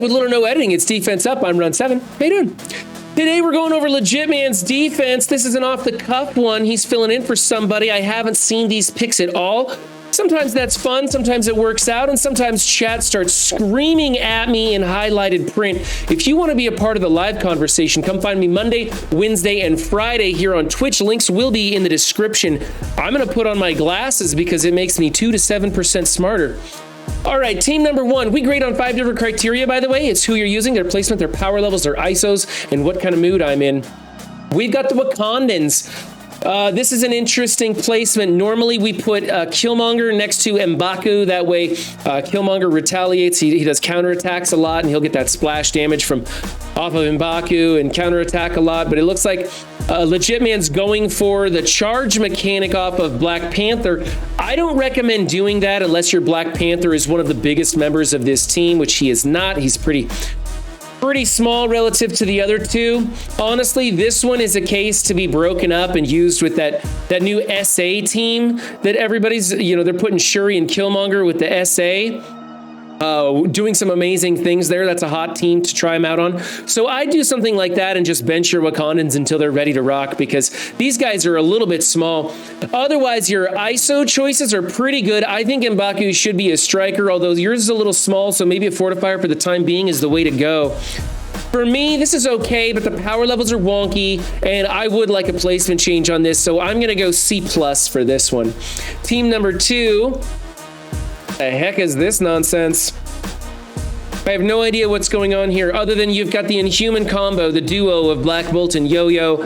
With little or no editing, it's defense up. I'm Run 7. How you doing? Today we're going over LaggittMan's defense. This is an off-the-cuff one. He's filling in for somebody. I haven't seen these picks at all. Sometimes that's fun, sometimes it works out, and sometimes chat starts screaming at me in highlighted print. If you want to be a part of the live conversation, come find me Monday, Wednesday, and Friday here on Twitch. Links will be in the description. I'm going to put on my glasses because it makes me 2 to 7% smarter. All right, team number 1. We grade on 5 different criteria, by the way. It's who you're using, their placement, their power levels, their ISOs, and what kind of mood I'm in. We've got the Wakandans. This is an interesting placement. Normally, we put Killmonger next to M'Baku. That way, Killmonger retaliates. He does counterattacks a lot, and he'll get that splash damage from off of M'Baku and counterattack a lot. But it looks like LaggittMan's going for the charge mechanic off of Black Panther. I don't recommend doing that unless your Black Panther is one of the biggest members of this team, which he is not. He's pretty small relative to the other two. Honestly, this one is a case to be broken up and used with that new SA team that everybody's, they're putting Shuri and Killmonger with the SA. Doing some amazing things there. That's a hot team to try them out on. So I do something like that and just bench your Wakandans until they're ready to rock because these guys are a little bit small. Otherwise, your ISO choices are pretty good. I think M'Baku should be a striker, although yours is a little small, so maybe a fortifier for the time being is the way to go. For me, this is okay, but the power levels are wonky, and I would like a placement change on this, so I'm going to go C+ for this one. Team number 2. The heck is this nonsense? I have no idea what's going on here other than you've got the Inhuman combo, the duo of Black Bolt and Yo-Yo.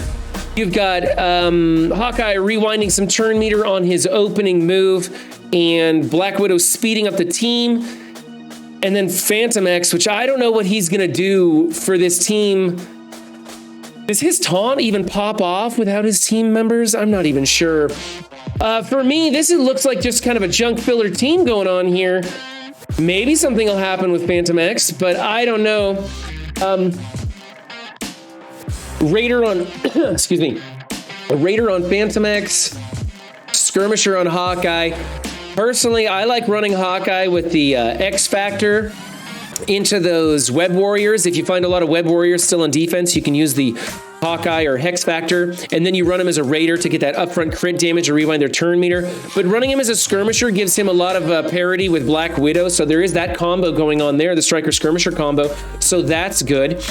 You've got Hawkeye rewinding some turn meter on his opening move and Black Widow speeding up the team. And then Phantom X, which I don't know what he's going to do for this team. Does his taunt even pop off without his team members? I'm not even sure. For me, this looks like just kind of a junk filler team going on here. Maybe something will happen with Phantom X, but I don't know. Raider on, excuse me, a Raider on Phantom X, Skirmisher on Hawkeye. Personally, I like running Hawkeye with the X Factor into those Web Warriors. If you find a lot of Web Warriors still on defense, you can use the Hawkeye or Hex Factor, and then you run him as a Raider to get that upfront crit damage or rewind their turn meter. But running him as a Skirmisher gives him a lot of parity with Black Widow, so there is that combo going on there, the Striker Skirmisher combo, so that's good.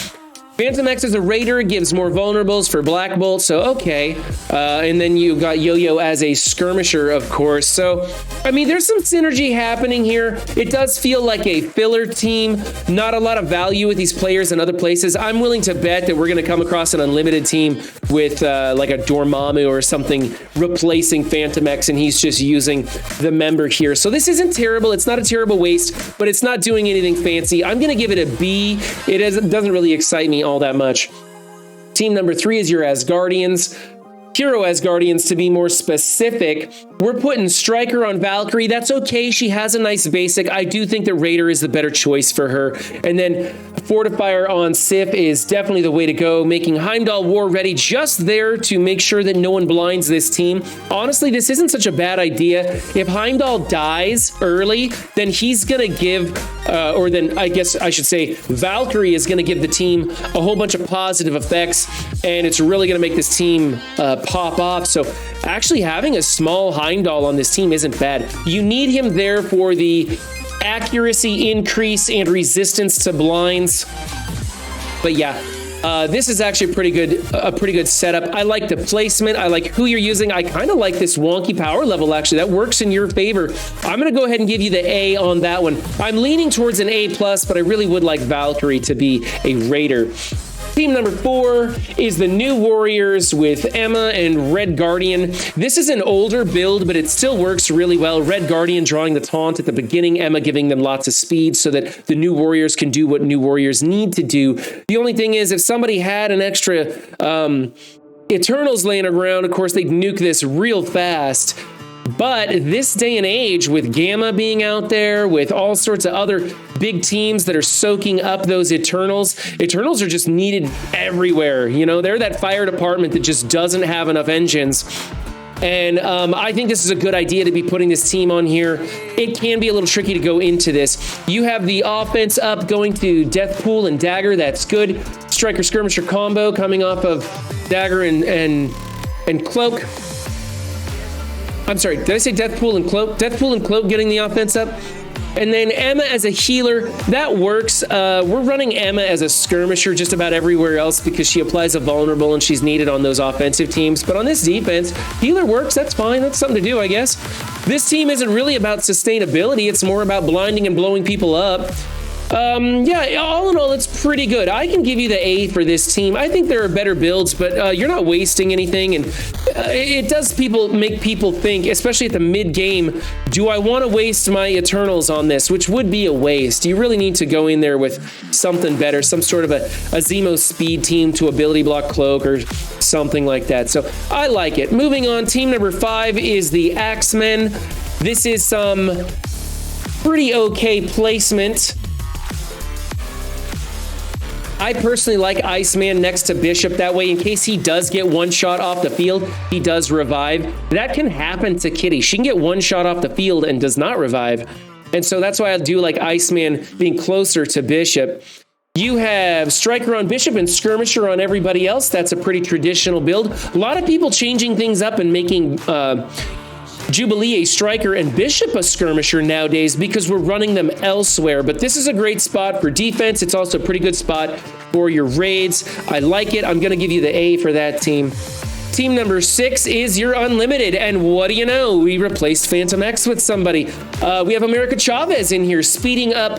Phantom X as a Raider gives more vulnerables for Black Bolt, so okay. And then you got Yo-Yo as a Skirmisher, of course. So, I mean, there's some synergy happening here. It does feel like a filler team. Not a lot of value with these players in other places. I'm willing to bet that we're going to come across an unlimited team with like a Dormammu or something replacing Phantom X, and he's just using the member here. So this isn't terrible. It's not a terrible waste, but it's not doing anything fancy. I'm going to give it a B. It doesn't really excite me all that much. Team number 3 is your Asgardians. Hero Asgardians, to be more specific. We're putting Striker on Valkyrie. That's okay. She has a nice basic. I do think that Raider is the better choice for her. And then Fortifier on Sif is definitely the way to go, making Heimdall war ready just there to make sure that no one blinds this team. Honestly, this isn't such a bad idea. If Heimdall dies early, then he's going to give, or then I guess I should say Valkyrie is going to give the team a whole bunch of positive effects, and it's really going to make this team pop off. So actually having a small Heimdall on this team isn't bad. You need him there for the accuracy increase and resistance to blinds. But yeah, this is actually a pretty good setup. I like the placement. I like who you're using. I kind of like this wonky power level, actually. That works in your favor. I'm going to go ahead and give you the A on that one. I'm leaning towards an A+, but I really would like Valkyrie to be a Raider. Team number 4 is the New Warriors with Emma and Red Guardian. This is an older build, but it still works really well. Red Guardian drawing the taunt at the beginning, Emma giving them lots of speed so that the New Warriors can do what New Warriors need to do. The only thing is, if somebody had an extra Eternals laying around, of course, they'd nuke this real fast. But this day and age, with Gamma being out there, with all sorts of other big teams that are soaking up those Eternals are just needed everywhere. You know, they're that fire department that just doesn't have enough engines. And I think this is a good idea to be putting this team on here. It can be a little tricky to go into this. You have the offense up going to Death Pool and Dagger. That's good. Striker Skirmisher combo coming off of Dagger and Cloak. I'm sorry, did I say Death Pool and Cloak? Death Pool and Cloak getting the offense up. And then Emma as a healer, that works. We're running Emma as a skirmisher just about everywhere else because she applies a vulnerable and she's needed on those offensive teams. But on this defense, healer works. That's fine. That's something to do, I guess. This team isn't really about sustainability. It's more about blinding and blowing people up. Yeah, all in all, it's pretty good. I can give you the A for this team. I think there are better builds, but you're not wasting anything, and it does make people think, especially at the mid-game, do I want to waste my Eternals on this, which would be a waste. You really need to go in there with something better, some sort of a Zemo speed team to ability block Cloak or something like that. So I like it. Moving on, team number 5 is the Axemen. This is some pretty okay placement. I personally like Iceman next to Bishop. That way, in case he does get one shot off the field, he does revive. That can happen to Kitty. She can get one shot off the field and does not revive. And so that's why I do like Iceman being closer to Bishop. You have Striker on Bishop and Skirmisher on everybody else. That's a pretty traditional build. A lot of people changing things up and making Jubilee a Striker and Bishop a Skirmisher nowadays because we're running them elsewhere. But this is a great spot for defense. It's also a pretty good spot for your raids. I like it. I'm going to give you the A for that team. Team number 6 is your Unlimited. And what do you know? We replaced Phantom X with somebody. We have America Chavez in here speeding up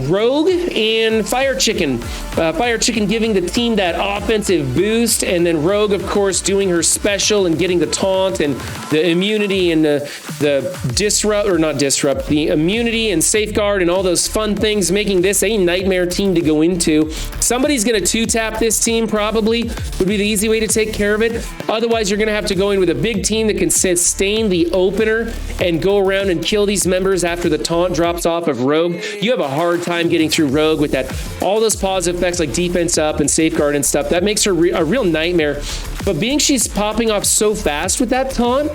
Rogue and Fire Chicken. Fire Chicken giving the team that offensive boost, and then Rogue, of course, doing her special and getting the taunt and the immunity and the disrupt, or not disrupt, the immunity and safeguard and all those fun things, making this a nightmare team to go into. Somebody's going to 2-tap this team, probably, would be the easy way to take care of it. Otherwise, you're going to have to go in with a big team that can sustain the opener and go around and kill these members after the taunt drops off of Rogue. You have a hard time getting through Rogue with that, all those positive effects like defense up and safeguard and stuff. That makes her a real nightmare. But being she's popping off so fast with that taunt,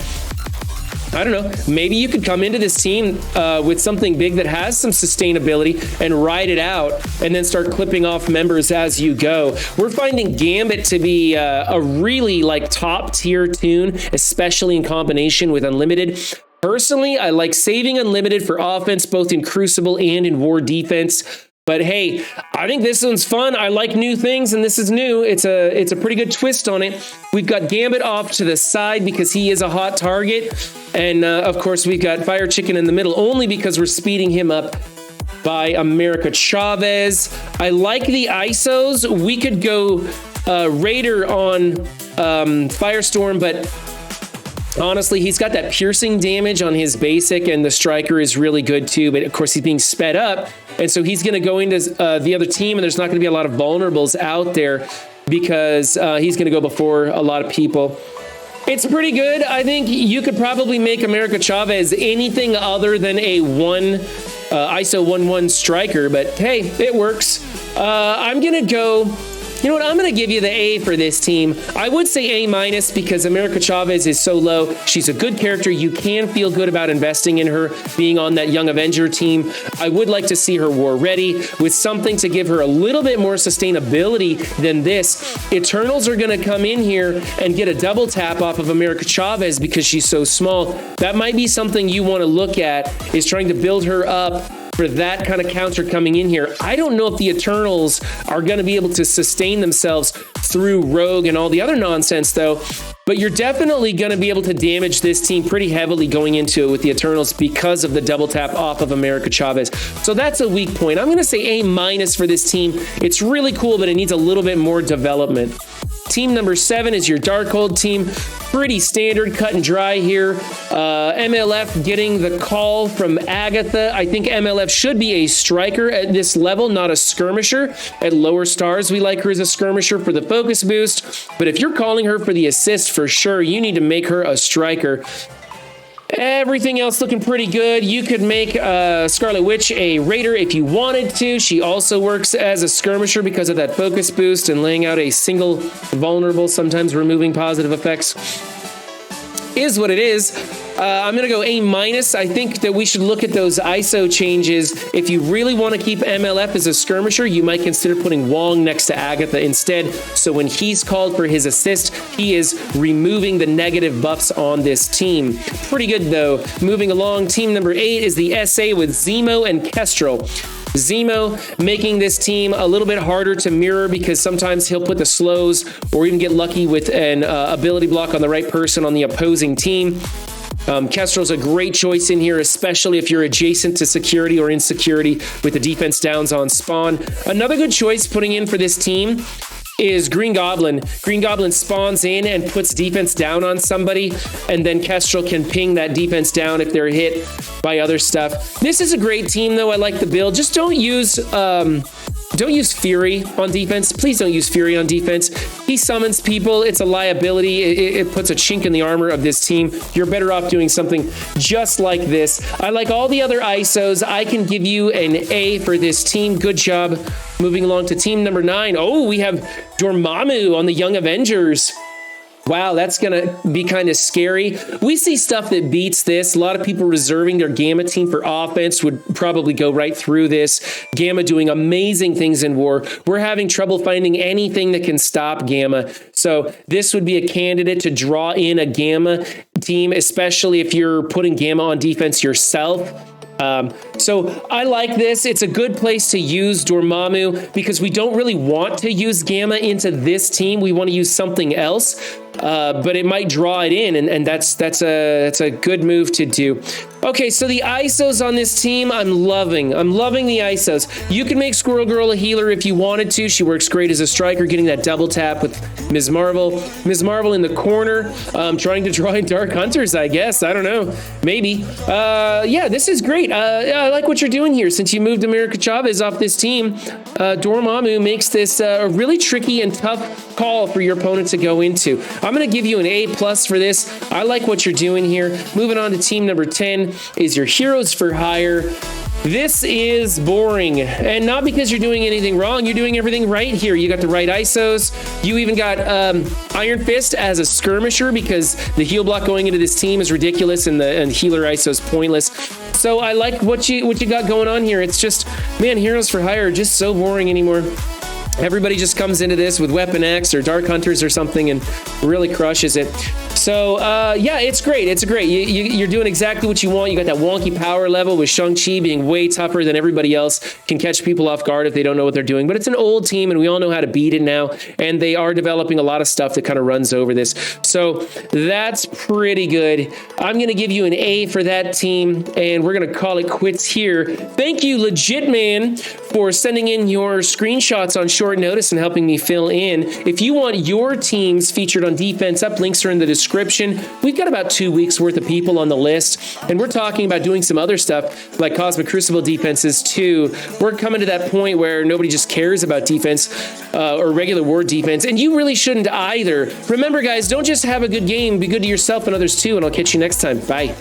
I don't know, maybe you could come into this team with something big that has some sustainability and ride it out and then start clipping off members as you go. We're finding Gambit to be a really like top tier tune, especially in combination with Unlimited. Personally, I like saving Unlimited for offense, both in Crucible and in War defense. But hey, I think this one's fun. I like new things, and this is new. It's a pretty good twist on it. We've got Gambit off to the side because he is a hot target. And of course, we've got Fire Chicken in the middle only because we're speeding him up by America Chavez. I like the ISOs. We could go Raider on Firestorm, but honestly, he's got that piercing damage on his basic, and the Striker is really good too. But of course, he's being sped up, and so he's going to go into the other team, and there's not going to be a lot of vulnerables out there because he's going to go before a lot of people. It's pretty good. I think you could probably make America Chavez anything other than a ISO 1-1 Striker, but hey, it works. I'm going to go... You know what? I'm going to give you the A for this team. I would say A- because America Chavez is so low. She's a good character. You can feel good about investing in her being on that Young Avenger team. I would like to see her war ready with something to give her a little bit more sustainability than this. Eternals are going to come in here and get a double tap off of America Chavez because she's so small. That might be something you want to look at, is trying to build her up for that kind of counter coming in here. I don't know if the Eternals are going to be able to sustain themselves through Rogue and all the other nonsense, though. But you're definitely going to be able to damage this team pretty heavily going into it with the Eternals because of the double tap off of America Chavez. So that's a weak point. I'm going to say A- for this team. It's really cool, but it needs a little bit more development. Team number 7 is your Darkhold team. Pretty standard, cut and dry here. MLF getting the call from Agatha. I think MLF should be a Striker at this level, not a Skirmisher. At lower stars, we like her as a Skirmisher for the focus boost. But if you're calling her for the assist for sure, you need to make her a Striker. Everything else looking pretty good. You could make Scarlet Witch a Raider if you wanted to. She also works as a Skirmisher because of that focus boost and laying out a single vulnerable, sometimes removing positive effects. is what it is. I'm going to go A-. I think that we should look at those ISO changes. If you really want to keep MLF as a skirmisher, you might consider putting Wong next to Agatha instead. So when he's called for his assist, he is removing the negative buffs on this team. Pretty good, though. Moving along, team number 8 is the SA with Zemo and Kestrel. Zemo making this team a little bit harder to mirror because sometimes he'll put the slows or even get lucky with an ability block on the right person on the opposing team. Kestrel's a great choice in here, especially if you're adjacent to security or insecurity with the defense downs on spawn. Another good choice putting in for this team is Green Goblin. Green Goblin spawns in and puts defense down on somebody, and then Kestrel can ping that defense down if they're hit by other stuff. This is a great team, though. I like the build. Just don't use Fury on defense. Please don't use Fury on defense. He summons people. It's a liability. It puts a chink in the armor of this team. You're better off doing something just like this. I like all the other ISOs. I can give you an A for this team. Good job. Moving along to team number 9. Oh, we have Dormammu on the Young Avengers. Wow, that's going to be kind of scary. We see stuff that beats this. A lot of people reserving their Gamma team for offense would probably go right through this. Gamma doing amazing things in war. We're having trouble finding anything that can stop Gamma. So this would be a candidate to draw in a Gamma team, especially if you're putting Gamma on defense yourself. So I like this. It's a good place to use Dormammu because we don't really want to use Gamma into this team. We want to use something else, but it might draw it in, and that's a good move to do. Okay, so the ISOs on this team, I'm loving the ISOs. You can make Squirrel Girl a healer if you wanted to. She works great as a striker, getting that double tap with Ms. Marvel. Ms. Marvel in the corner, trying to draw in Dark Hunters, I guess. I don't know. Maybe. Yeah, this is great. I like what you're doing here. Since you moved America Chavez off this team, Dormammu makes this a really tricky and tough call for your opponent to go into. I'm going to give you an A+ for this. I like what you're doing here. Moving on to team number 10 is your Heroes for Hire. This is boring, and not because you're doing anything wrong. You're doing everything right here. You got the right ISOs. You even got Iron Fist as a skirmisher because the heal block going into this team is ridiculous, and the healer ISO is pointless. So I like what you got going on here. It's just, man, Heroes for Hire are just so boring anymore. Everybody just comes into this with Weapon X or Dark Hunters or something and really crushes it. So, yeah, it's great. It's great. You're doing exactly what you want. You got that wonky power level with Shang-Chi being way tougher than everybody else, can catch people off guard if they don't know what they're doing. But it's an old team, and we all know how to beat it now. And they are developing a lot of stuff that kind of runs over this. So that's pretty good. I'm going to give you an A for that team, and we're going to call it quits here. Thank you, LaggittMan, for sending in your screenshots on short notice and helping me fill in. If you want your teams featured on Defense Up, links are in the description. We've got about 2 weeks worth of people on the list, and we're talking about doing some other stuff like Cosmic Crucible defenses too. We're coming to that point where nobody just cares about defense or regular war defense, and you really shouldn't either. Remember, guys, don't just have a good game, be good to yourself and others too, and I'll catch you next time. Bye.